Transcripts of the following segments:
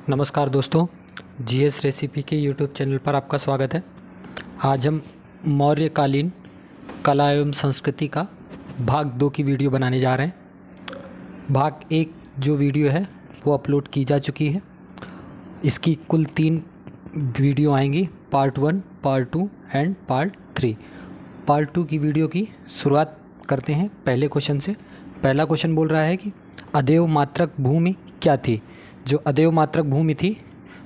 नमस्कार दोस्तों, GS recipe के यूट्यूब चैनल पर आपका स्वागत है। आज हम मौर्यकालीन कला एवं संस्कृति का भाग 2 की वीडियो बनाने जा रहे हैं। भाग 1 जो वीडियो है वो अपलोड की जा चुकी है। इसकी कुल 3 वीडियो आएंगी, part 1, part 2 and part 3। Part 2 की वीडियो की शुरुआत करते हैं पहले क्वेश्चन से। पहला क्वेश्चन बोल रहा है कि अदेव मात्रक भूमि क्या थी। जो अदेव मात्रक भूमि थी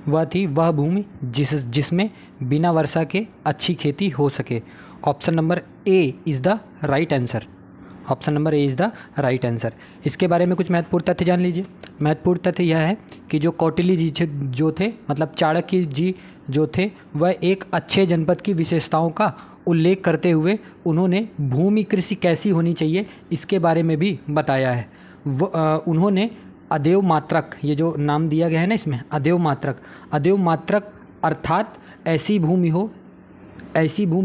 वह भूमि जिसमें बिना वर्षा के अच्छी खेती हो सके। Option number A is the right answer. Option number A is the right answer. इसके बारे में कुछ महत्वपूर्ण तथ्य जान लीजिए। महत्वपूर्ण तथ्य यह है कि जो कौटिल्य जी जो थे, मतलब चाणक्य जी जो थे, वह एक अच्छे जनपद की विशेषताओं का उल्लेख करते हुए उन्होंने भूमि कृषि कैसी होनी चाहिए इसके बारे में भी बताया है। उन्होंने अदेव मात्रक, ये जो नाम दिया गया है ना इसमें, अदेव मात्रक अर्थात ऐसी भूमि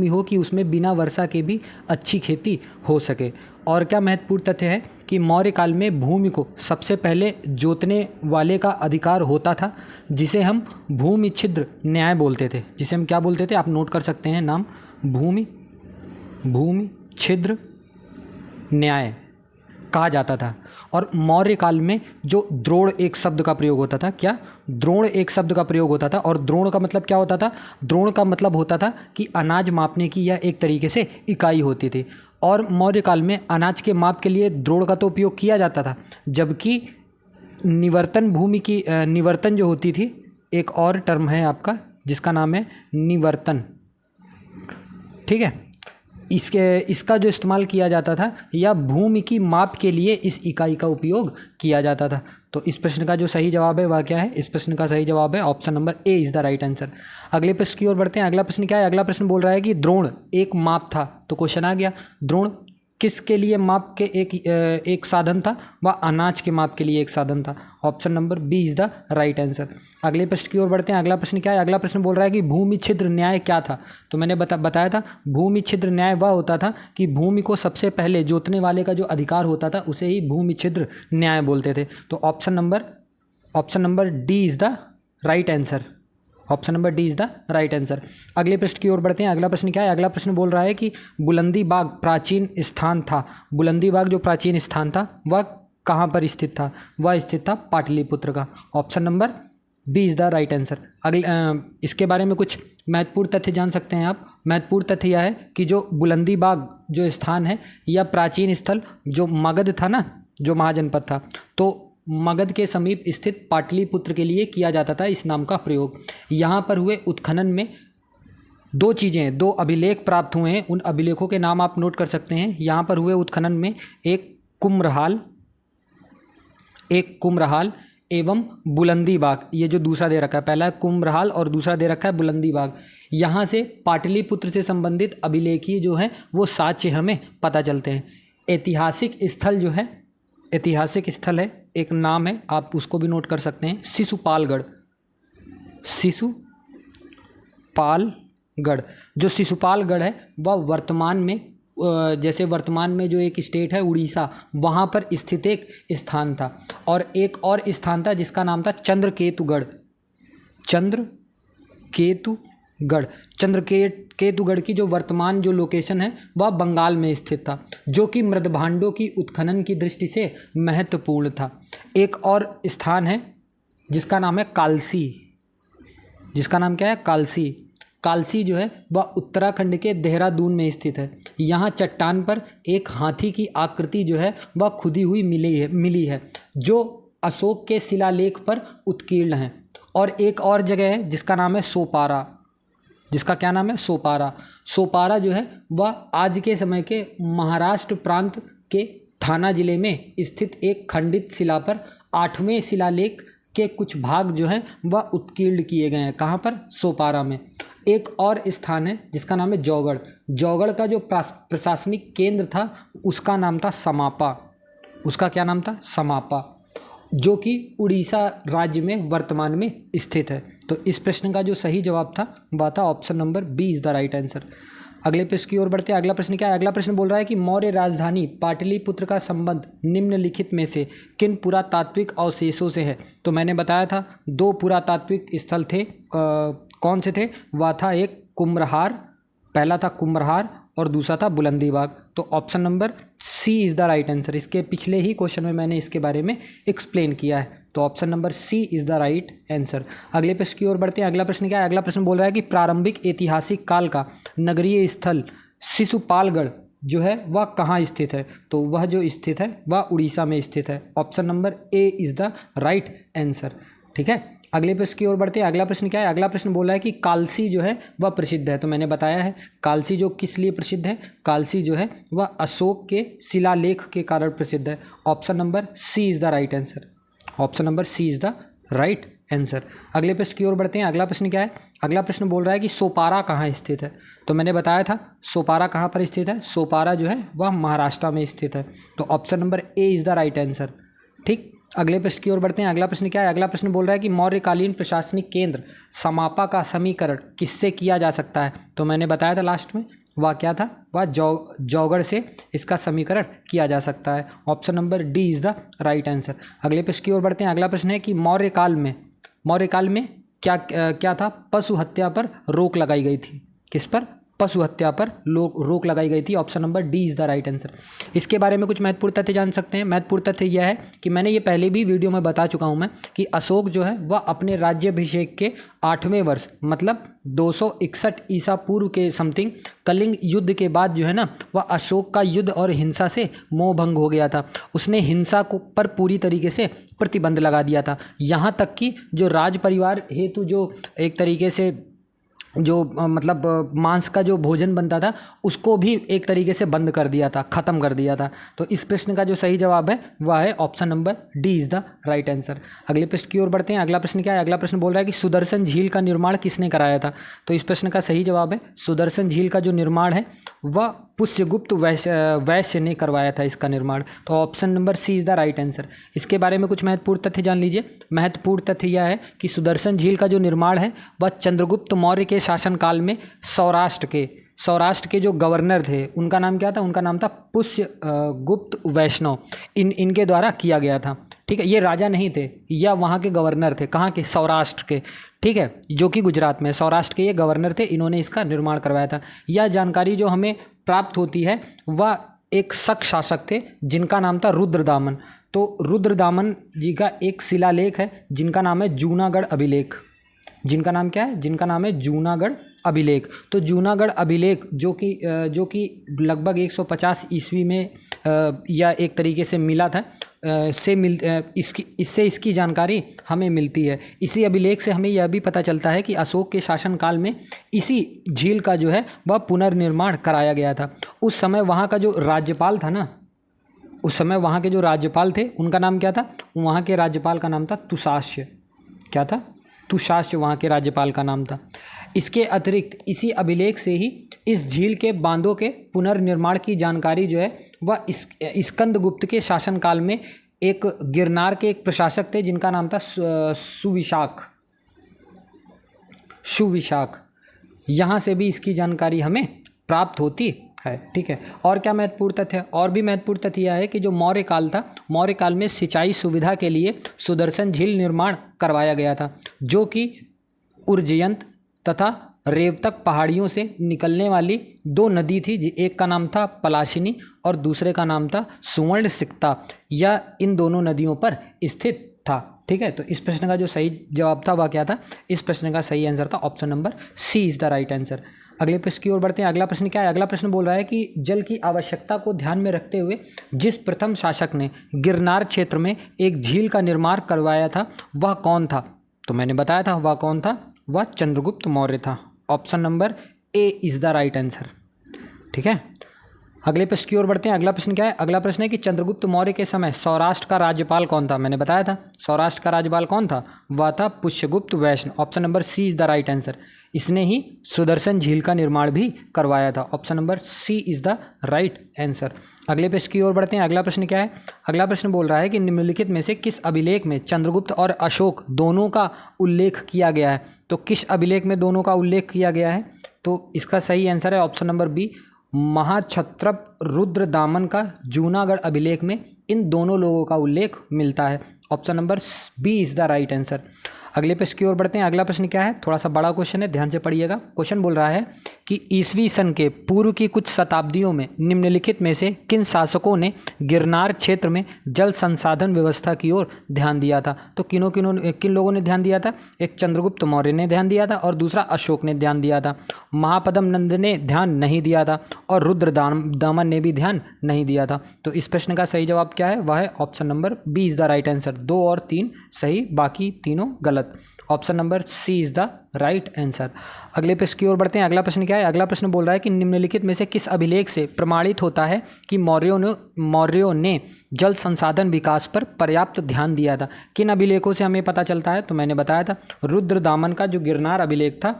हो कि उसमें बिना वर्षा के भी अच्छी खेती हो सके। और क्या महत्वपूर्ण तथ्य है कि मौर्य काल में भूमि को सबसे पहले जोतने वाले का अधिकार होता था, जिसे हम भूमि छिद्र न्याय बोलते थे। जिसे हम क्या बोलते थे, आप नोट कर सकते हैं नाम, भूमि छिद्र न्याय कहा जाता था। और मौर्य काल में जो द्रोण एक शब्द का प्रयोग होता था, क्या द्रोण एक शब्द का प्रयोग होता था। और द्रोण का मतलब क्या होता था, द्रोण का मतलब होता था कि अनाज मापने की यह एक तरीके से इकाई होती थी। और मौर्य काल में अनाज के माप के लिए द्रोण का तो उपयोग किया जाता था, जबकि निवर्तन भूमि की निवर्तन जो होती थी, एक और टर्म है आपका जिसका नाम है निवर्तन, ठीक है। इसका जो इस्तेमाल किया जाता था या भूमि की माप के लिए इस इकाई का उपयोग किया जाता था। तो इस प्रश्न का जो सही जवाब है वह क्या है, इस प्रश्न का सही जवाब है option number A is the right answer. अगले प्रश्न की ओर बढ़ते हैं। अगला प्रश्न क्या है, अगला प्रश्न बोल रहा है कि द्रोण एक माप था। तो क्वेश्चन आ गया, द्रोण किसके लिए माप के एक साधन था, वह अनाज के माप के लिए एक साधन था। Option number B is the right answer. अगले प्रश्न की ओर बढ़ते हैं। अगला प्रश्न क्या है, अगला प्रश्न बोल रहा है कि भूमि छिद्र न्याय क्या था। तो मैंने बताया था, भूमि छिद्र न्याय वह होता था कि भूमि को सबसे पहले जोतने वाले का जो अधिकार होता था उसे ही भूमि छिद्र न्याय बोलते थे। तो option number d is the right answer. Option number d is the right answer. अगले प्रश्न की ओर बढ़ते हैं। अगला प्रश्न क्या है, अगला प्रश्न बोल रहा है कि बुलंदी बाग प्राचीन स्थान था। बुलंदी बाग जो प्राचीन स्थान था वह कहाँ पर स्थित था, वह स्थित था पाटलिपुत्र का। Option number B is the right answer. इसके बारे में कुछ महत्वपूर्ण तथ्य जान सकते हैं आप। महत्वपूर्ण तथ्य यह है कि जो बुलंदी बाग जो स्थान है या प्राचीन स्थल जो मगध था ना, जो महाजनपद था, तो मगध के समीप स्थित पाटलिपुत्र के लिए किया जाता था इस नाम का प्रयोग। यहाँ पर हुए उत्खनन में दो अभिलेख प्राप्त हुए हैं। उन अभिलेखों के नाम आप नोट कर सकते हैं। यहाँ पर हुए उत्खनन में एक कुम्रहाल एवं बुलंदी बाग, ये जो दूसरा दे रखा है, पहला है कुम्रहाल और दूसरा दे रखा है बुलंदी बाग। यहाँ से पाटलिपुत्र से संबंधित अभिलेखीय जो है वो साक्ष्य हमें पता चलते हैं। ऐतिहासिक स्थल है, एक नाम है, आप उसको भी नोट कर सकते हैं, शिशुपालगढ़। जो शिशुपालगढ़ है वह वर्तमान में जैसे वर्तमान में जो एक स्टेट है उड़ीसा, वहाँ पर स्थित एक स्थान था। और एक और स्थान था जिसका नाम था चंद्रकेतुगढ़ की जो वर्तमान जो लोकेशन है वह बंगाल में स्थित था, जो कि मृदभांडों की उत्खनन की दृष्टि से महत्वपूर्ण था। एक और स्थान है जिसका नाम है कालसी। जिसका नाम क्या है, कालसी जो है वह उत्तराखंड के देहरादून में स्थित है। यहाँ चट्टान पर एक हाथी की आकृति जो है वह खुदी हुई मिली है, जो अशोक के शिलालेख पर उत्कीर्ण है। और एक और जगह है जिसका नाम है सोपारा। जिसका क्या नाम है, सोपारा जो है वह आज के समय के महाराष्ट्र प्रांत के थाना जिले में स्थित एक खंडित शिला पर 8वें शिलालेख के कुछ भाग जो हैं वह उत्कीर्ण किए गए हैं। कहाँ पर, सोपारा में। एक और स्थान है जिसका नाम है जौगढ़ का जो प्रशासनिक केंद्र था उसका नाम था समापा। उसका क्या नाम था, समापा, जो कि उड़ीसा राज्य में वर्तमान में स्थित है। तो इस प्रश्न का जो सही जवाब था वह था option number B is the right answer. अगले प्रश्न की ओर बढ़ते हैं। अगला प्रश्न क्या है? अगला प्रश्न बोल रहा है कि मौर्य राजधानी पाटलिपुत्र का संबंध निम्नलिखित में से किन पुरातात्विक अवशेषों से है? तो मैंने बताया था 2 पुरातात्विक स्थल थे। कौन से थे? वह था एक कुम्भरहार, पहला था कुम्भरहार और दूसरा था बुलंदीबाग। तो option number C is the right answer. इसके पिछले ही क्वेश्चन में मैंने इसके बारे में एक्सप्लेन किया है। तो option number C is the right answer. अगले प्रश्न की ओर बढ़ते हैं। अगला प्रश्न क्या है? अगला प्रश्न बोल रहा है कि प्रारंभिक ऐतिहासिक काल का नगरीय स्थल शिशुपालगढ़ जो है वह कहाँ स्थित है? तो वह जो स्थित है वह उड़ीसा में स्थित है। Option number A is the right answer. ठीक है, अगले प्रश्न की ओर बढ़ते हैं। अगला प्रश्न क्या है? अगला प्रश्न बोला है कि कालसी जो है वह प्रसिद्ध है। तो मैंने बताया है कालसी जो किस लिए प्रसिद्ध है? कालसी जो है वह अशोक के शिलालेख के कारण प्रसिद्ध है। Option number C is the right answer. Option number C is the right answer. अगले प्रश्न की ओर बढ़ते हैं। अगला प्रश्न क्या है? अगला प्रश्न बोल रहा है कि सोपारा कहाँ स्थित है? तो मैंने बताया था सोपारा कहाँ पर स्थित है। सोपारा जो है वह महाराष्ट्र में स्थित है। तो option number A is the right answer. ठीक, अगले प्रश्न की ओर बढ़ते हैं। अगला प्रश्न क्या है? अगला प्रश्न बोल रहा है कि मौर्यकालीन प्रशासनिक केंद्र समापा का समीकरण किससे किया जा सकता है? तो मैंने बताया था लास्ट में वह क्या था? वह जौगड़ से इसका समीकरण किया जा सकता है। Option number d is the right answer. अगले प्रश्न की ओर बढ़ते हैं। अगला प्रश्न है कि मौर्यकाल में क्या क्या था? पशु हत्या पर रोक लगाई गई थी। किस पर? पशु हत्या पर रोक लगाई गई थी। Option number d is the right answer. इसके बारे में कुछ महत्वपूर्ण तथ्य जान सकते हैं। महत्वपूर्ण तथ्य यह है कि मैंने ये पहले भी वीडियो में बता चुका हूँ मैं कि अशोक जो है वह अपने राज्याभिषेक के 8वें वर्ष मतलब 261 ईसा पूर्व के समथिंग कलिंग युद्ध के बाद जो है ना वह अशोक का युद्ध और हिंसा से मोह भंग हो गया था। उसने हिंसा को पर पूरी तरीके से प्रतिबंध लगा दिया था। यहाँ तक कि जो राज परिवार हेतु जो एक तरीके से जो मतलब मांस का जो भोजन बनता था उसको भी एक तरीके से बंद कर दिया था, ख़त्म कर दिया था। तो इस प्रश्न का जो सही जवाब है वह है option number d is the right answer. अगले प्रश्न की ओर बढ़ते हैं। अगला प्रश्न क्या है? अगला प्रश्न बोल रहा है कि सुदर्शन झील का निर्माण किसने कराया था? तो इस प्रश्न का सही जवाब है सुदर्शन झील का जो निर्माण है वह पुष्यगुप्त वैश्य ने करवाया था इसका निर्माण। तो option number C is the right answer. इसके बारे में कुछ महत्वपूर्ण तथ्य जान लीजिए। महत्वपूर्ण तथ्य यह है कि सुदर्शन झील का जो निर्माण है वह चंद्रगुप्त मौर्य के शासनकाल में सौराष्ट्र के जो गवर्नर थे उनका नाम क्या था? उनका नाम था पुष्यगुप्त वैष्णव। इनके द्वारा किया गया था। ठीक है, ये राजा नहीं थे, या वहाँ के गवर्नर थे। कहाँ के? सौराष्ट्र के। ठीक है, जो कि गुजरात में। सौराष्ट्र के ये गवर्नर थे, इन्होंने इसका निर्माण करवाया था। यह जानकारी जो हमें प्राप्त होती है वह एक शक शासक थे जिनका नाम था रुद्रदामन। तो रुद्रदामन जी का एक शिलालेख है जिनका नाम है जूनागढ़ अभिलेख। जिनका नाम क्या है? जिनका नाम है जूनागढ़ अभिलेख। तो जूनागढ़ अभिलेख जो कि लगभग 150 ईस्वी में या एक तरीके से मिला था इससे इसकी जानकारी हमें मिलती है। इसी अभिलेख से हमें यह भी पता चलता है कि अशोक के शासनकाल में इसी झील का जो है वह पुनर्निर्माण कराया गया था। उस समय वहाँ का जो राज्यपाल था ना, उस समय वहाँ के जो राज्यपाल थे उनका नाम क्या था? वहाँ के राज्यपाल का नाम था तुशास्य। क्या था? तुशास्य वहाँ के राज्यपाल का नाम था। इसके अतिरिक्त इसी अभिलेख से ही इस झील के बांधों के पुनर्निर्माण की जानकारी जो है वह स्कंदगुप्त के शासनकाल में एक गिरनार के एक प्रशासक थे जिनका नाम था सुविशाख। यहाँ से भी इसकी जानकारी हमें प्राप्त होती है। ठीक है, और क्या महत्वपूर्ण तथ्य? और भी महत्वपूर्ण तथ्य यह है कि जो मौर्य काल था, मौर्य काल में सिंचाई सुविधा के लिए सुदर्शन झील निर्माण करवाया गया था, जो कि उज्जयंत तथा रेवतक पहाड़ियों से निकलने वाली 2 नदी थी। एक का नाम था पलाशिनी और दूसरे का नाम था सुवर्ण सिक्ता। यह इन दोनों नदियों पर स्थित था। ठीक है, तो इस प्रश्न का जो सही जवाब था वह क्या था? इस प्रश्न का सही आंसर था option number C is the right answer. अगले प्रश्न की ओर बढ़ते हैं। अगला प्रश्न क्या है? अगला प्रश्न बोल रहा है कि जल की आवश्यकता को ध्यान में रखते हुए जिस प्रथम शासक ने गिरनार क्षेत्र में एक झील का निर्माण करवाया था वह कौन था? तो मैंने बताया था वह कौन था? वह चंद्रगुप्त मौर्य था। Option number A is the right answer. ठीक है, अगले प्रश्न की ओर बढ़ते हैं। अगला प्रश्न क्या है? अगला प्रश्न है कि चंद्रगुप्त मौर्य के समय सौराष्ट्र का राज्यपाल कौन था? मैंने बताया था सौराष्ट्र का राज्यपाल कौन था? वह था Pushyagupta Vaishnav. Option number C is the right answer. इसने ही सुदर्शन झील का निर्माण भी करवाया था। Option number C is the right answer. अगले प्रश्न की ओर बढ़ते हैं। अगला प्रश्न क्या है? अगला प्रश्न बोल रहा है कि निम्नलिखित में से किस अभिलेख में चंद्रगुप्त और अशोक दोनों का उल्लेख किया गया है? तो किस अभिलेख में दोनों का उल्लेख किया गया है? तो इसका सही आंसर है ऑप्शन नंबर बी, महाक्षत्रप रुद्रदामन का जूनागढ़ अभिलेख में इन दोनों लोगों का उल्लेख मिलता है। Option number B is the right answer. अगले प्रश्न की ओर बढ़ते हैं। अगला प्रश्न क्या है, थोड़ा सा बड़ा क्वेश्चन है, ध्यान से पढ़िएगा। क्वेश्चन बोल रहा है कि ईसवी सन के पूर्व की कुछ शताब्दियों में निम्नलिखित में से किन शासकों ने गिरनार क्षेत्र में जल संसाधन व्यवस्था की ओर ध्यान दिया था। तो किन लोगों ने ध्यान दिया था, एक चंद्रगुप्त मौर्य ने ध्यान दिया था और दूसरा अशोक ने ध्यान दिया था। महापद्म नंद ने ध्यान नहीं दिया था और रुद्रदामन ने भी ध्यान नहीं दिया था। तो इस प्रश्न का सही जवाब क्या है, वह है option number B is the right answer. 2 और 3 सही, बाकी तीनों गलत। Option number C is the right answer. अगले प्रश्न की ओर बढ़ते हैं। अगला प्रश्न क्या है, अगला प्रश्न बोल रहा है कि निम्नलिखित में से किस अभिलेख से प्रमाणित होता है कि मौर्यों ने जल संसाधन विकास पर पर्याप्त ध्यान दिया था। किन अभिलेखों से हमें पता चलता है, तो मैंने बताया था रुद्रदामन का जो गिरनार अभिलेख था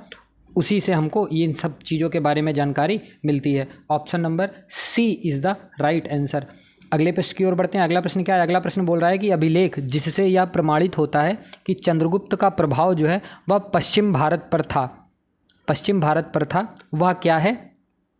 उसी से हमको इन सब चीज़ों के बारे में जानकारी मिलती है। Option number C is the right answer. अगले प्रश्न की ओर बढ़ते हैं। अगला प्रश्न क्या है, अगला प्रश्न बोल रहा है कि अभिलेख जिससे यह प्रमाणित होता है कि चंद्रगुप्त का प्रभाव जो है वह पश्चिम भारत पर था, वह क्या है,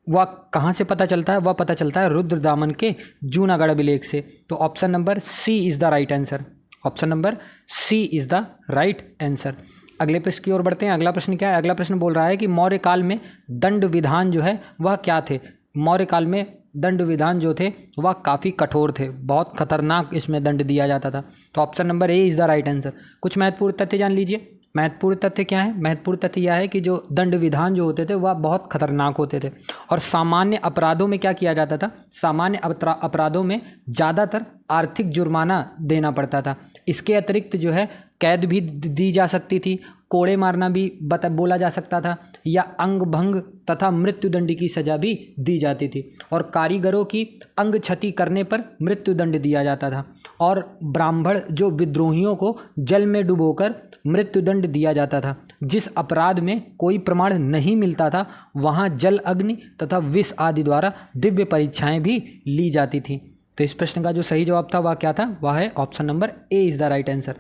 वह कहाँ से पता चलता है, वह पता चलता है रुद्रदामन के जूनागढ़ अभिलेख से। तो option number C is the right answer. Option number C is the right answer. अगले प्रश्न की ओर बढ़ते हैं। अगला प्रश्न क्या है, अगला प्रश्न बोल रहा है कि मौर्य काल में दंड विधान जो है वह क्या थे। मौर्य काल में दंड विधान जो थे वह काफ़ी कठोर थे, बहुत खतरनाक इसमें दंड दिया जाता था। तो option number A is the right answer. कुछ महत्वपूर्ण तथ्य जान लीजिए। महत्वपूर्ण तथ्य क्या है, महत्वपूर्ण तथ्य यह है कि जो दंड विधान जो होते थे वह बहुत खतरनाक होते थे और सामान्य अपराधों में क्या किया जाता था, सामान्य अपराधों में ज़्यादातर आर्थिक जुर्माना देना पड़ता था। इसके अतिरिक्त जो है कैद भी दी जा सकती थी, कोड़े मारना भी बोला जा सकता था, या अंग भंग तथा मृत्युदंड की सजा भी दी जाती थी और कारीगरों की अंग क्षति करने पर मृत्युदंड दिया जाता था और ब्राह्मण जो विद्रोहियों को जल में डुबोकर मृत्युदंड दिया जाता था। जिस अपराध में कोई प्रमाण नहीं मिलता था वहाँ जल, अग्नि तथा विष आदि द्वारा दिव्य परीक्षाएं भी ली जाती थी। तो इस प्रश्न का जो सही जवाब था वह क्या था, वह है option number A is the right answer.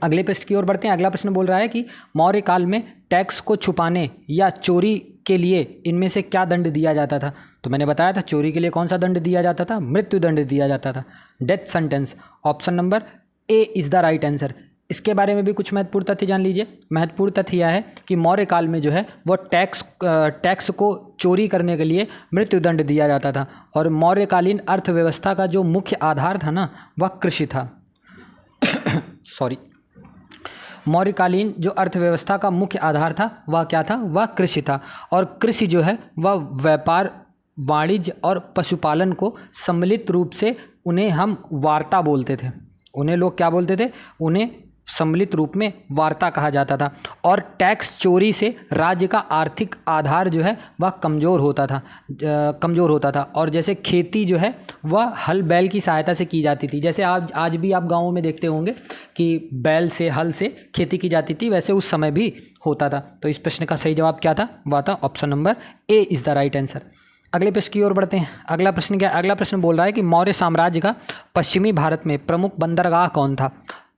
अगले प्रश्न की ओर बढ़ते हैं। अगला प्रश्न बोल रहा है कि मौर्य काल में टैक्स को छुपाने या चोरी के लिए इनमें से क्या दंड दिया जाता था। तो मैंने बताया था चोरी के लिए कौन सा दंड दिया जाता था, मृत्युदंड दिया जाता था, death sentence. Option number A is the right answer. इसके बारे में भी कुछ महत्वपूर्ण तथ्य जान लीजिए। महत्वपूर्ण तथ्य यह है कि मौर्य काल में जो है वो टैक्स को चोरी करने के लिए मृत्युदंड दिया जाता था और मौर्यकालीन अर्थव्यवस्था का जो मुख्य आधार था ना वह कृषि था। सॉरी, मौर्यकालीन जो अर्थव्यवस्था का मुख्य आधार था वह क्या था, वह कृषि था और कृषि जो है वह व्यापार, वाणिज्य और पशुपालन को सम्मिलित रूप से उन्हें हम वार्ता बोलते थे। उन्हें लोग क्या बोलते थे, उन्हें सम्मिलित रूप में वार्ता कहा जाता था। और टैक्स चोरी से राज्य का आर्थिक आधार जो है वह कमज़ोर होता था और जैसे खेती जो है वह हल बैल की सहायता से की जाती थी। जैसे आज भी आप गाँवों में देखते होंगे कि बैल से, हल से खेती की जाती थी, वैसे उस समय भी होता था। तो इस प्रश्न का सही जवाब क्या था, वह था option number A is the right answer. अगले प्रश्न की ओर बढ़ते हैं। अगला प्रश्न क्या, अगला प्रश्न बोल रहा है कि मौर्य साम्राज्य का पश्चिमी भारत में प्रमुख बंदरगाह कौन था।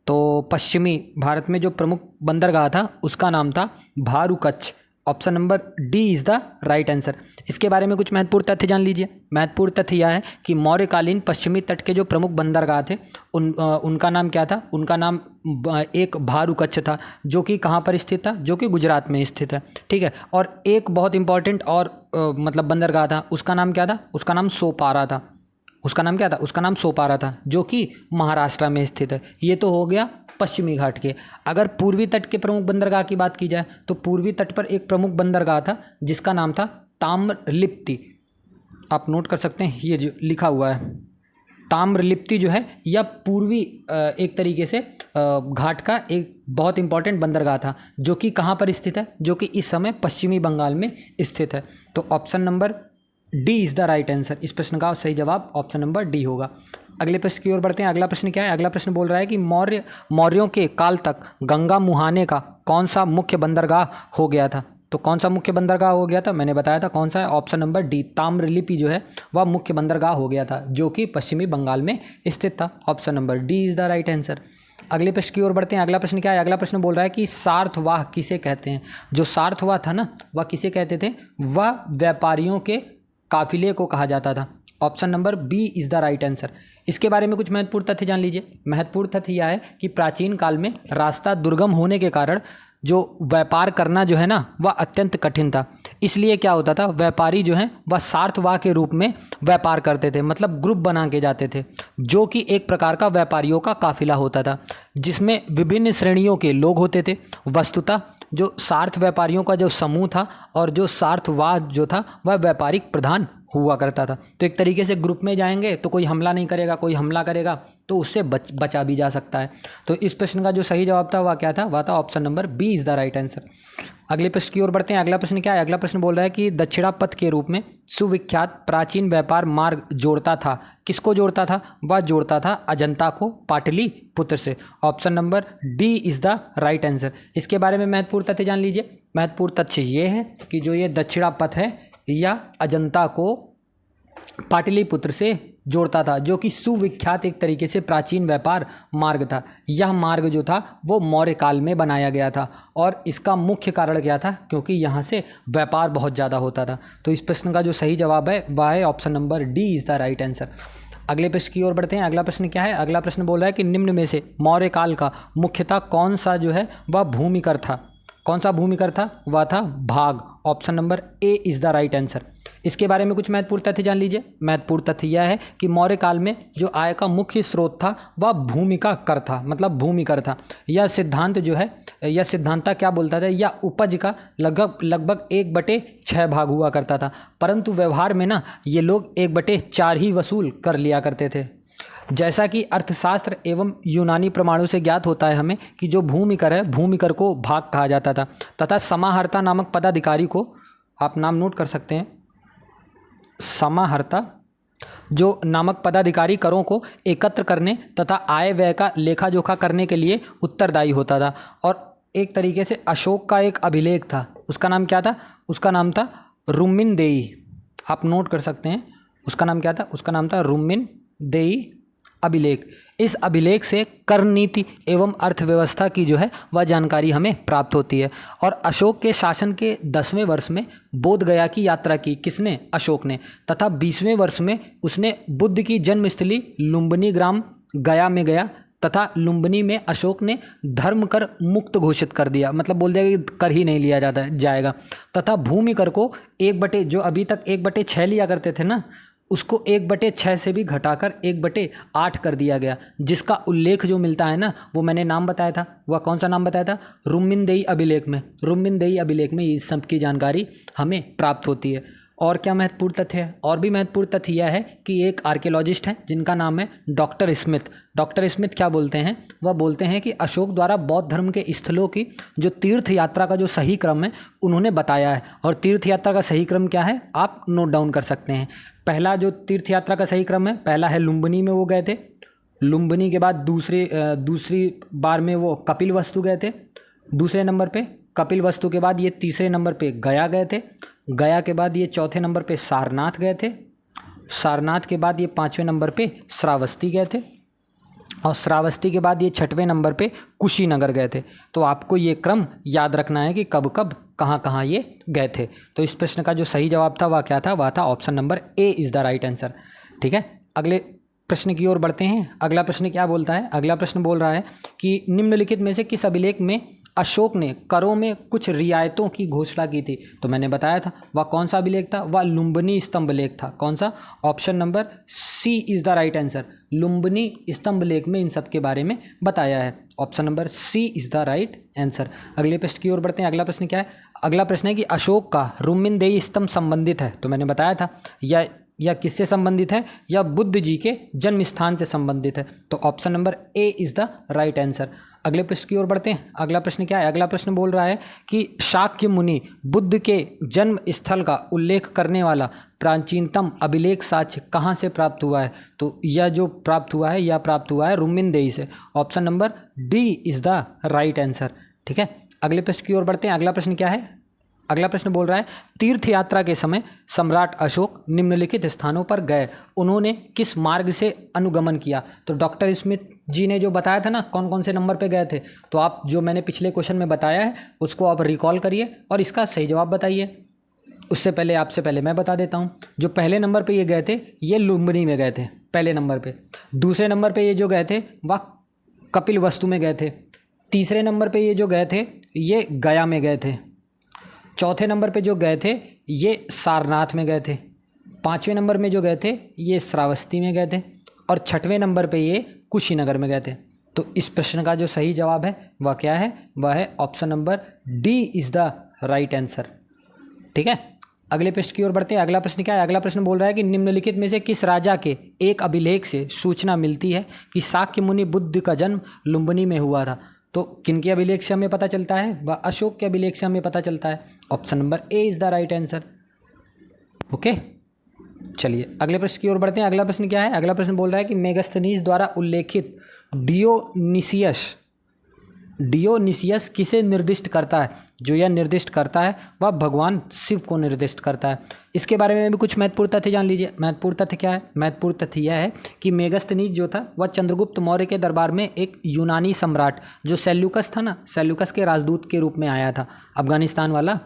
तो पश्चिमी भारत में जो प्रमुख बंदरगाह था उसका नाम था Bharukachchha. Option number d is the right answer. इसके बारे में कुछ महत्वपूर्ण तथ्य जान लीजिए। महत्वपूर्ण तथ्य यह है कि मौर्यकालीन पश्चिमी तट के जो प्रमुख बंदरगाह थे उनका नाम क्या था, उनका नाम एक भारूकच्छ था जो कि कहाँ पर स्थित था, जो कि गुजरात में स्थित है। ठीक है, और एक बहुत इंपॉर्टेंट और मतलब बंदरगाह था, उसका नाम क्या था, उसका नाम सोपारा था। उसका नाम क्या था, उसका नाम सोपारा था जो कि महाराष्ट्र में स्थित है। ये तो हो गया पश्चिमी घाट के। अगर पूर्वी तट के प्रमुख बंदरगाह की बात की जाए तो पूर्वी तट पर एक प्रमुख बंदरगाह था जिसका नाम था ताम्रलिप्ति। आप नोट कर सकते हैं, ये जो लिखा हुआ है ताम्रलिप्ति जो है यह पूर्वी एक तरीके से घाट का एक बहुत इंपॉर्टेंट बंदरगाह था जो कि कहाँ पर स्थित है, जो कि इस समय पश्चिमी बंगाल में स्थित है। तो option number d is the right answer. इस प्रश्न का सही जवाब ऑप्शन नंबर डी होगा। अगले प्रश्न की ओर बढ़ते हैं। अगला प्रश्न क्या है, अगला प्रश्न बोल रहा है कि मौर्यों के काल तक गंगा मुहाने का कौन सा मुख्य बंदरगाह हो गया था। तो कौन सा मुख्य बंदरगाह हो गया था, मैंने बताया था कौन सा है, ऑप्शन नंबर डी ताम्रलिप्ति जो है वह मुख्य बंदरगाह हो गया था जो कि पश्चिमी बंगाल में स्थित था। Option number d is the right answer. अगले प्रश्न की ओर बढ़ते हैं। अगला प्रश्न क्या है? अगला प्रश्न बोल रहा है कि सार्थवाह किसे कहते हैं? जो सार्थवाह था ना, वह किसे कहते थे? वह व्यापारियों के काफिले को कहा जाता था। Option number B is the right answer. इसके बारे में कुछ महत्वपूर्ण तथ्य जान लीजिए। महत्वपूर्ण तथ्य यह है कि प्राचीन काल में रास्ता दुर्गम होने के कारण जो व्यापार करना जो है ना, वह अत्यंत कठिन था। इसलिए क्या होता था, व्यापारी जो हैं वह सार्थवाह के रूप में व्यापार करते थे, मतलब ग्रुप बना के जाते थे, जो कि एक प्रकार का व्यापारियों का काफिला होता था, जिसमें विभिन्न श्रेणियों के लोग होते थे। वस्तुतः जो सार्थ व्यापारियों का जो समूह था और जो सार्थवाह जो था वह व्यापारिक प्रधान हुआ करता था। तो एक तरीके से ग्रुप में जाएंगे तो कोई हमला नहीं करेगा, कोई हमला करेगा तो उससे बचा भी जा सकता है। तो इस प्रश्न का जो सही जवाब था वह क्या था? वह था option number B is the right answer. अगले प्रश्न की ओर बढ़ते हैं। अगला प्रश्न क्या है? अगला प्रश्न बोल रहा है कि दक्षिणा पथ के रूप में सुविख्यात प्राचीन व्यापार मार्ग जोड़ता था। किसको जोड़ता था? वह जोड़ता था अजंता को पाटलिपुत्र से। Option number d is the right answer. इसके बारे में महत्वपूर्ण तथ्य जान लीजिए। महत्वपूर्ण तथ्य ये है कि जो ये दक्षिणा पथ है या अजंता को पाटलिपुत्र से जोड़ता था, जो कि सुविख्यात एक तरीके से प्राचीन व्यापार मार्ग था। यह मार्ग जो था वो मौर्य काल में बनाया गया था और इसका मुख्य कारण क्या था? क्योंकि यहाँ से व्यापार बहुत ज़्यादा होता था। तो इस प्रश्न का जो सही जवाब है वह है option number d is the right answer. अगले प्रश्न की ओर बढ़ते हैं। अगला प्रश्न क्या है? अगला प्रश्न बोल रहा है कि निम्न में से मौर्य काल का मुख्यतः कौन सा जो है वह भूमिकर था? कौन सा भूमिकर था? वह था भाग। Option number A is the right answer. इसके बारे में कुछ महत्वपूर्ण तथ्य जान लीजिए। महत्वपूर्ण तथ्य यह है कि मौर्य काल में जो आय का मुख्य स्रोत था वह भूमिका कर था, मतलब भूमिकर था। यह सिद्धांत जो है, यह सिद्धांत क्या बोलता था? यह उपज का लगभग 1/6 भाग हुआ करता था, परंतु व्यवहार में ना ये लोग 1/4 ही वसूल कर लिया करते थे। जैसा कि अर्थशास्त्र एवं यूनानी प्रमाणों से ज्ञात होता है हमें कि जो भूमिकर है, भूमिकर को भाग कहा जाता था, तथा समाहर्ता नामक पदाधिकारी को, आप नाम नोट कर सकते हैं, समाहर्ता जो नामक पदाधिकारी करों को एकत्र करने तथा आय व्यय का लेखा जोखा करने के लिए उत्तरदायी होता था। और एक तरीके से अशोक का एक अभिलेख था, उसका नाम क्या था? उसका नाम था रुम्मिनदेई। आप नोट कर सकते हैं, उसका नाम क्या था? उसका नाम था रुम्मिनदेई अभिलेख। इस अभिलेख से कर नीति एवं अर्थव्यवस्था की जो है वह जानकारी हमें प्राप्त होती है। और अशोक के शासन के 10वें वर्ष में बोध गया की यात्रा की। किसने? अशोक ने। तथा 20वें वर्ष में उसने बुद्ध की जन्मस्थली लुम्बिनी ग्राम गया में गया तथा लुम्बिनी में अशोक ने धर्म कर मुक्त घोषित कर दिया, मतलब बोल दिया कि कर ही नहीं लिया जाएगा। तथा भूमि कर को 1/, जो अभी तक 1/6 लिया करते थे ना, उसको 1/6 से भी घटाकर 1/8 कर दिया गया, जिसका उल्लेख जो मिलता है ना, वो मैंने नाम बताया था। वह कौन सा नाम बताया था? रुम्मिनदेई अभिलेख में। रुम्मिनदेई अभिलेख में इस सब की जानकारी हमें प्राप्त होती है। और क्या महत्वपूर्ण तथ्य है? और भी महत्वपूर्ण तथ्य यह है कि एक आर्कियोलॉजिस्ट हैं जिनका नाम है डॉक्टर स्मिथ। डॉक्टर स्मिथ क्या बोलते हैं? वह बोलते हैं कि अशोक द्वारा बौद्ध धर्म के स्थलों की जो तीर्थ यात्रा का जो सही क्रम है उन्होंने बताया है। और तीर्थ यात्रा का सही क्रम क्या है? आप नोट डाउन कर सकते हैं। पहला जो तीर्थ यात्रा का सही क्रम है, पहला है लुम्बिनी में वो गए थे। लुम्बिनी के बाद दूसरी बार में वो कपिलवस्तु गए थे, दूसरे नंबर पे। कपिलवस्तु के बाद ये तीसरे नंबर पे गया गए थे। गया के बाद ये चौथे नंबर पे सारनाथ गए थे। सारनाथ के बाद ये 5वें नंबर पे श्रावस्ती गए थे। और श्रावस्ती के बाद ये 6वें नंबर पे कुशीनगर गए थे। तो आपको ये क्रम याद रखना है कि कब कब कहाँ कहाँ ये गए थे। तो इस प्रश्न का जो सही जवाब था वह क्या था? वह था option number A is the right answer. ठीक है, अगले प्रश्न की ओर बढ़ते हैं। अगला प्रश्न क्या बोलता है? अगला प्रश्न बोल रहा है कि निम्नलिखित में से किस अभिलेख में अशोक ने करों में कुछ रियायतों की घोषणा की थी? तो मैंने बताया था वह कौन सा अभिलेख था? वह लुम्बिनी स्तंभ लेख था। कौन सा? Option number C is the right answer. Lumbini स्तंभ लेख में इन सब के बारे में बताया है। Option number C is the right answer. अगले प्रश्न की ओर बढ़ते हैं। अगला प्रश्न क्या है? अगला प्रश्न है कि अशोक का रुम्मिनदेई स्तंभ संबंधित है। तो मैंने बताया था या किससे संबंधित है? या बुद्ध जी के जन्म स्थान से संबंधित है। तो option number A is the right answer. अगले प्रश्न की ओर बढ़ते हैं। अगला प्रश्न क्या है? अगला प्रश्न बोल रहा है कि शाक्य मुनि बुद्ध के जन्म स्थल का उल्लेख करने वाला प्राचीनतम अभिलेख साक्ष्य कहाँ से प्राप्त हुआ है? तो यह जो प्राप्त हुआ है, यह प्राप्त हुआ है रुम्मिनदेई से। Option number d is the right answer. ठीक है, अगले प्रश्न की ओर बढ़ते हैं। अगला प्रश्न क्या है? अगला प्रश्न बोल रहा है तीर्थ यात्रा के समय सम्राट अशोक निम्नलिखित स्थानों पर गए, उन्होंने किस मार्ग से अनुगमन किया। तो डॉक्टर स्मिथ जी ने जो बताया था ना कौन कौन से नंबर पे गए थे, तो आप जो मैंने पिछले क्वेश्चन में बताया है उसको आप रिकॉल करिए और इसका सही जवाब बताइए। उससे पहले आपसे पहले मैं बता देता हूँ, जो पहले नंबर पे ये गए थे ये लुम्बिनी में गए थे पहले नंबर पे। दूसरे नंबर पे ये जो गए थे वह कपिल वस्तु में गए थे। तीसरे नंबर पे ये जो गए थे ये गया में गए थे। चौथे नंबर पे जो गए थे ये सारनाथ में गए थे। पाँचवें नंबर में जो गए थे ये श्रावस्ती में गए थे। और छठवें नंबर पे ये कुशीनगर में गए थे। तो इस प्रश्न का जो सही जवाब है वह क्या है, वह है option number d is the right answer. ठीक है, अगले प्रश्न की ओर बढ़ते हैं। अगला प्रश्न क्या है, अगला प्रश्न बोल रहा है कि निम्नलिखित में से किस राजा के एक अभिलेख से सूचना मिलती है कि शाक्य मुनि बुद्ध का जन्म लुम्बिनी में हुआ था। तो किनके अभिलेख से हमें पता चलता है, वह अशोक के अभिलेख से हमें पता चलता है। Option number A is the right answer. Okay, चलिए अगले प्रश्न की ओर बढ़ते हैं। अगला प्रश्न क्या है, अगला प्रश्न बोल रहा है कि मेगास्थनीज द्वारा उल्लेखित डियोनिसियस किसे निर्दिष्ट करता है। जो यह निर्दिष्ट करता है वह भगवान शिव को निर्दिष्ट करता है। इसके बारे में भी कुछ महत्वपूर्ण तथ्य जान लीजिए। महत्वपूर्ण तथ्य क्या है, महत्वपूर्ण तथ्य यह है कि मेगास्थनीज जो था वह चंद्रगुप्त मौर्य के दरबार में एक यूनानी सम्राट जो सेल्यूकस था ना, सेल्यूकस के राजदूत के रूप में आया था, अफगानिस्तान वाला।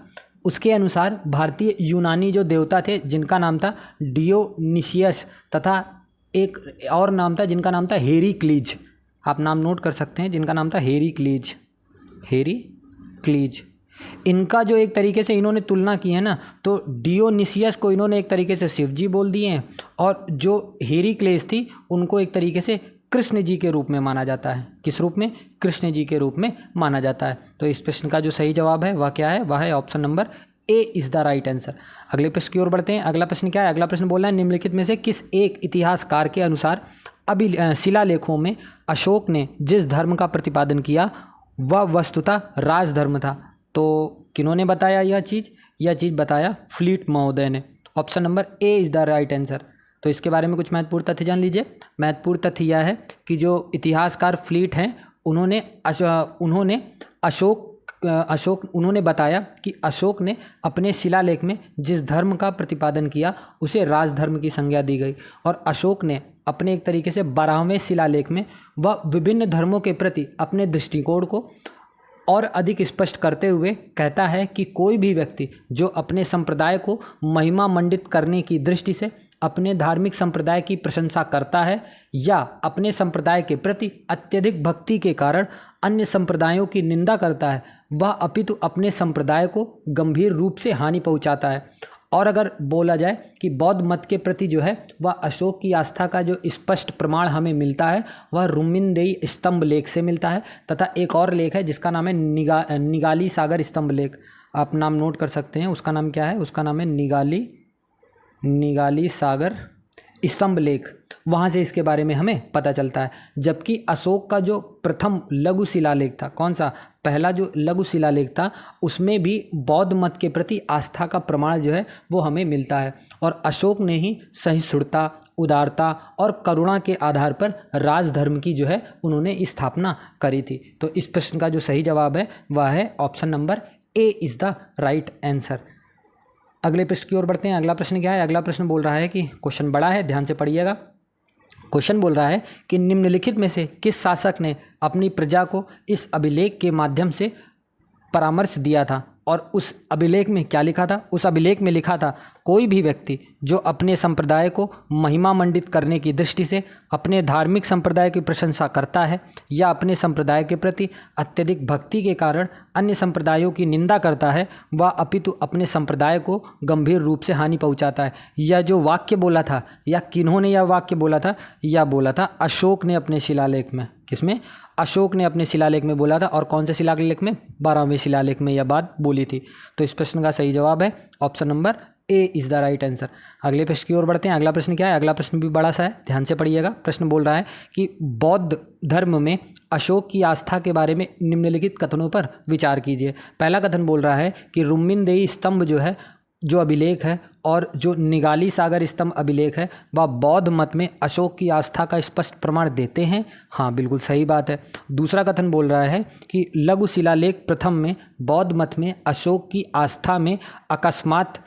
उसके अनुसार भारतीय यूनानी जो देवता थे जिनका नाम था डियोनिसियस तथा एक और नाम था जिनका नाम था हेरीक्लीज। आप नाम नोट कर सकते हैं, जिनका नाम था हेरीक्लीज। इनका जो एक तरीके से इन्होंने तुलना की है ना, तो डियोनिसियस को इन्होंने एक तरीके से शिव जी बोल दिए हैं और जो हेरीक्लीज थी उनको एक तरीके से कृष्ण जी के रूप में माना जाता है। किस रूप में, कृष्ण जी के रूप में माना जाता है। तो इस प्रश्न का जो सही जवाब है वह क्या है, वह है option number A is the right answer. अगले प्रश्न की ओर बढ़ते हैं। अगला प्रश्न क्या है, अगला प्रश्न बोल रहा है निम्नलिखित में से किस एक इतिहासकार के अनुसार शिलालेखों में अशोक ने जिस धर्म का प्रतिपादन किया वह वस्तुतः राजधर्म था। तो किन्होंने बताया यह चीज़ बताया फ्लीट महोदय ने। Option number A is the right answer. तो इसके बारे में कुछ महत्वपूर्ण तथ्य जान लीजिए। महत्वपूर्ण तथ्य यह है कि जो इतिहासकार फ्लीट हैं उन्होंने बताया कि अशोक ने अपने शिलालेख में जिस धर्म का प्रतिपादन किया उसे राजधर्म की संज्ञा दी गई। और अशोक ने अपने एक तरीके से 12वें शिलालेख में वह विभिन्न धर्मों के प्रति अपने दृष्टिकोण को और अधिक स्पष्ट करते हुए कहता है कि कोई भी व्यक्ति जो अपने संप्रदाय को महिमा मंडित करने की दृष्टि से अपने धार्मिक संप्रदाय की प्रशंसा करता है या अपने संप्रदाय के प्रति अत्यधिक भक्ति के कारण अन्य संप्रदायों की निंदा करता है, वह अपितु अपने संप्रदाय को गंभीर रूप से हानि पहुंचाता है। और अगर बोला जाए कि बौद्ध मत के प्रति जो है वह अशोक की आस्था का जो स्पष्ट प्रमाण हमें मिलता है वह रुम्मिनदेई स्तंभ लेख से मिलता है तथा एक और लेख है जिसका नाम है निगाली सागर स्तंभ लेख। आप नाम नोट कर सकते हैं, उसका नाम क्या है, उसका नाम है निगाली सागर स्तंभ लेख। वहाँ से इसके बारे में हमें पता चलता है। जबकि अशोक का जो प्रथम लघु शिलालेख था, कौन सा, पहला जो लघु शिलालेख था, उसमें भी बौद्ध मत के प्रति आस्था का प्रमाण जो है वो हमें मिलता है। और अशोक ने ही सहिष्णुता, उदारता और करुणा के आधार पर राजधर्म की जो है उन्होंने स्थापना करी थी। तो इस प्रश्न का जो सही जवाब है वह है option number A is the right answer. अगले प्रश्न की ओर बढ़ते हैं। अगला प्रश्न क्या है, अगला प्रश्न बोल रहा है कि क्वेश्चन बड़ा है, ध्यान से पढ़िएगा। क्वेश्चन बोल रहा है कि निम्नलिखित में से किस शासक ने अपनी प्रजा को इस अभिलेख के माध्यम से परामर्श दिया था। और उस अभिलेख में क्या लिखा था, उस अभिलेख में लिखा था कोई भी व्यक्ति जो अपने संप्रदाय को महिमा मंडित करने की दृष्टि से अपने धार्मिक संप्रदाय की प्रशंसा करता है या अपने संप्रदाय के प्रति अत्यधिक भक्ति के कारण अन्य संप्रदायों की निंदा करता है, वह अपितु अपने संप्रदाय को गंभीर रूप से हानि पहुंचाता है। यह जो वाक्य बोला था, या किन्होंने यह वाक्य बोला था, यह बोला था अशोक ने अपने शिलालेख में। किसमें, अशोक ने अपने शिलालेख में बोला था। और कौन से शिलालेख में, 12वें शिलालेख में यह बात बोली थी। तो इस प्रश्न का सही जवाब है option number A is the right answer. अगले प्रश्न की ओर बढ़ते हैं। अगला प्रश्न क्या है, अगला प्रश्न भी बड़ा सा है, ध्यान से पढ़िएगा। प्रश्न बोल रहा है कि बौद्ध धर्म में अशोक की आस्था के बारे में निम्नलिखित कथनों पर विचार कीजिए। पहला कथन बोल रहा है कि रुम्मिनदेई स्तंभ जो है जो अभिलेख है और जो निगाली सागर स्तंभ अभिलेख है वह बौद्ध मत में अशोक की आस्था का स्पष्ट प्रमाण देते हैं। हाँ, बिल्कुल सही बात है। दूसरा कथन बोल रहा है कि लघु शिलालेख प्रथम में बौद्ध मत में अशोक की आस्था में अकस्मात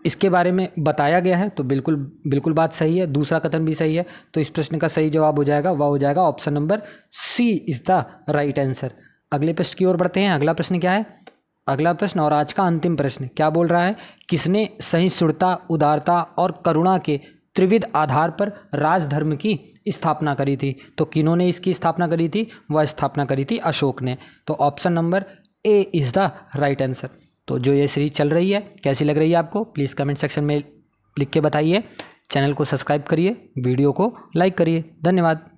इसके बारे में बताया गया है, तो बिल्कुल बिल्कुल बात सही है। दूसरा कथन भी सही है, तो इस प्रश्न का सही जवाब हो जाएगा, वह हो जाएगा option number C is the right answer. अगले प्रश्न की ओर बढ़ते हैं। अगला प्रश्न क्या है? अगला प्रश्न और आज का अंतिम प्रश्न क्या बोल रहा है? किसने सहिष्णुता, उदारता और करुणा के त्रिविध आधार पर राजधर्म की स्थापना करी थी? तो किन्होंने इसकी स्थापना करी थी? वह स्थापना करी थी अशोक ने। तो option number A is the right answer. तो जो ये सीरीज चल रही है कैसी लग रही है आपको, प्लीज़ कमेंट सेक्शन में लिख के बताइए। चैनल को सब्सक्राइब करिए, वीडियो को लाइक करिए। धन्यवाद।